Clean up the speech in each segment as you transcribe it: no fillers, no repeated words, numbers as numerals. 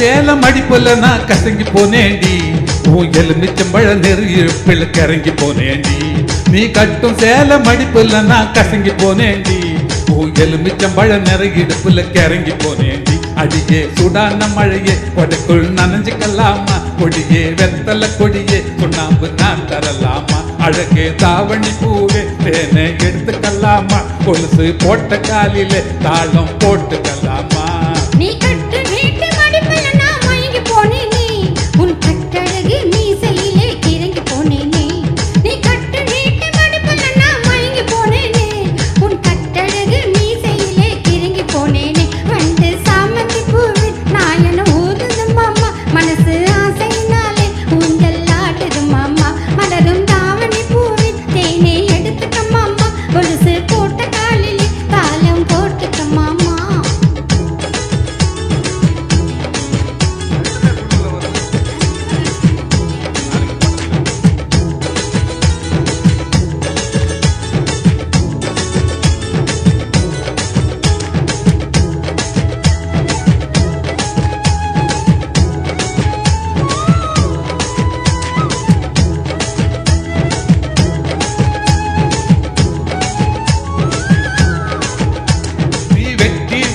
சேலம் அடிப்புல நான் கசங்கி போனேண்டி, உன் எலுமிச்சம்பழ நெருப்பில் கிறங்கி போனேண்டி. நீ கட்டும் சேலம் அடிப்புல நான் கசங்கி போனேண்டி, உன் எலுமிச்சம்பழ நெருகிடுப்புல கிறங்கி போனேண்டி. அடியே சுடான மழையே கொடைக்குள் நனைஞ்சுக்கலாமா, கொடியே வெத்தல கொடியே சுண்ணாம்பு நான் தரலாமா. அழகே தாவணி பூவே தேனை எடுத்துக்கலாமா, கொலுசு போட்ட காலிலே தாளம் போட்டுக்கலாமா. நீ கட்டு வீட்டு மடிப்புல நான் மயங்கி போனேனே, உன் கட்டழகு மீசையிலே கிறங்கி போனேனே. நீ கட்டு வீட்டு மடிப்புல நான் மயங்கி போனேனே, உன் கட்டழகு மீசையிலே கிறங்கி போனேனே. வண்டு சாமந்தி பூவே நாயன ஊதுது மாமா, மனசு ஆசையினாலே ஊஞ்சல் ஆடுது மாமா. மலரும் தாவணி பூவே தேனை எடுத்துக்க மாமா, கொலுசு போட்ட காலிலே தாளம் போட்டுக்க மாமா.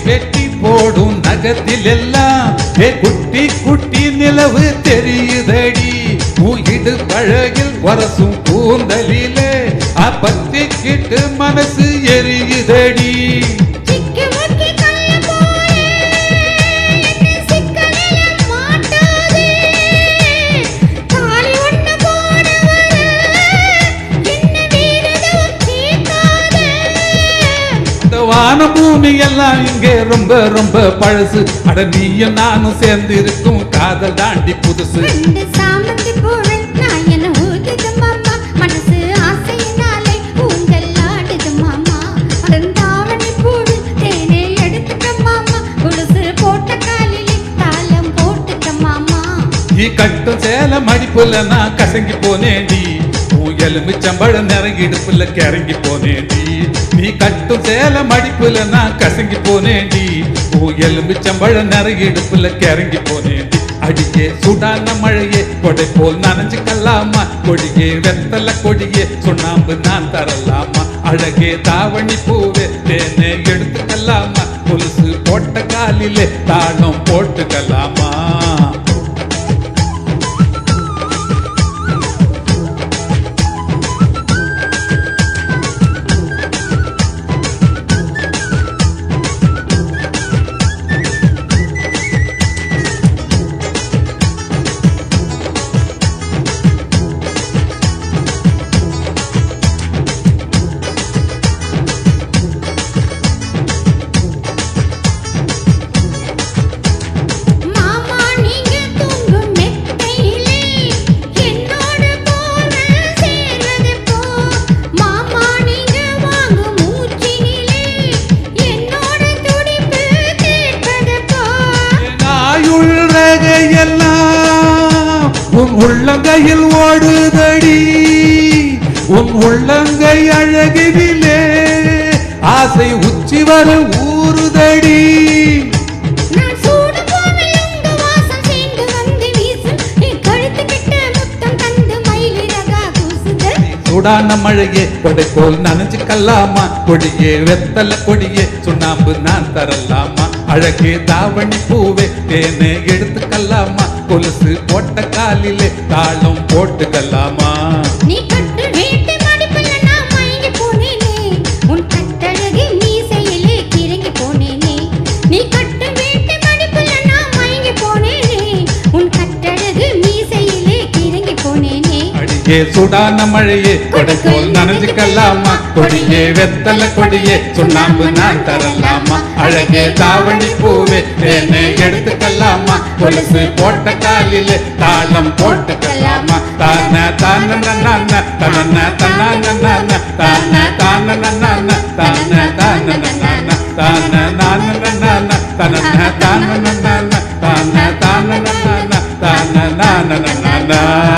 வெட்டி போடும் நகத்தில் எல்லாம் குட்டி குட்டி நிலவு தெரியுதடி. உயிடு பழகில் வரசும் கூந்தலிலே அப்பத்திக்கிட்டு மனசு எரியுதடி. வான பூமி எல்லாம் இங்கே ரொம்ப ரொம்ப பழசு, அட நீயும் நானும் சேர்ந்து இருக்கும் காதல் தாண்டி புதுசு. சாமந்தி பூவே நாயன ஊதுது மாமா, மனசு ஆசையினாலே ஊஞ்சல் ஆடுது மாமா. தாவணி பூவே தேனை எடுத்துக்க மாமா, கொலுசு போட்ட காலிலே தாளம் போட்டுக்க மாமா. நீ கட்டும் சேலம் அடிப்புல நான் கசங்கி போனேண்டி, உன் எலுமிச்சம்பழ நெருங்கிடுப்புல கிறங்கி போனேண்டி. நீ கட்டும் சேலம் அடிப்புல நான் கசங்கி போனேண்டி, உன் எலுமிச்சம்பழ நெருங்கிடுப்புல கிறங்கி போனேண்டி. அடியே சுடான மழையே கொடை போல் நனைஞ்சுக்கலாமா, கொடியே வெத்தல கொடியே சுண்ணாம்பு நான் தரலாமா. அழகே தாவணி பூவே தேனை எடுத்துக்கலாமா, கொலுசு போட்ட காலிலே தாளம் போட்டுக்கலாமா. உன் உள்ளங்கையில் ஓடுதடி, உன் உள்ளங்கை அழகிலே ஆசை உச்சி வர ஊறுதடி. சூடான மழையே கொடை போல் நனைஞ்சுக்கலாமா, கொடியே வெத்தல கொடியே சுண்ணாம்பு நான் தரலாமா. அழகே தாவணி பூவே தேனை எடுத்துக்கலாமா, கொலுசு போட்ட காலிலே தாளம் போட்டுக்கலாமா. நீ கட்டு வீட்டு மடிப்புல நான் மயங்கி போனேனே, உன் கட்டழகு மீசையிலே கிறங்கி போனேனே. நீ கட்டு வீட்டு மடிப்புல நான் மயங்கி போனேனே, உன் கட்டழகு மீசையிலே கிறங்கி போனேனே. அடியே சுடான மழையே கொடை போல் நனைஞ்சுக்கலாமா, கொடியே வெத்தல கொடியே சுண்ணாம்பு நான் தரலாமா. அழகே தாவணி பூவே தேனை எடுத்துக்கலாமா, கொலுசு போட்ட காலிலே தாளம் போட்டுக்கலாமா. தான தான நன்ன தன தன நன்ன தான தான நன்ன தான தான நன்ன தான நான நன்ன தன தான நன்ன தான தான நன்ன தான நான நன்ன.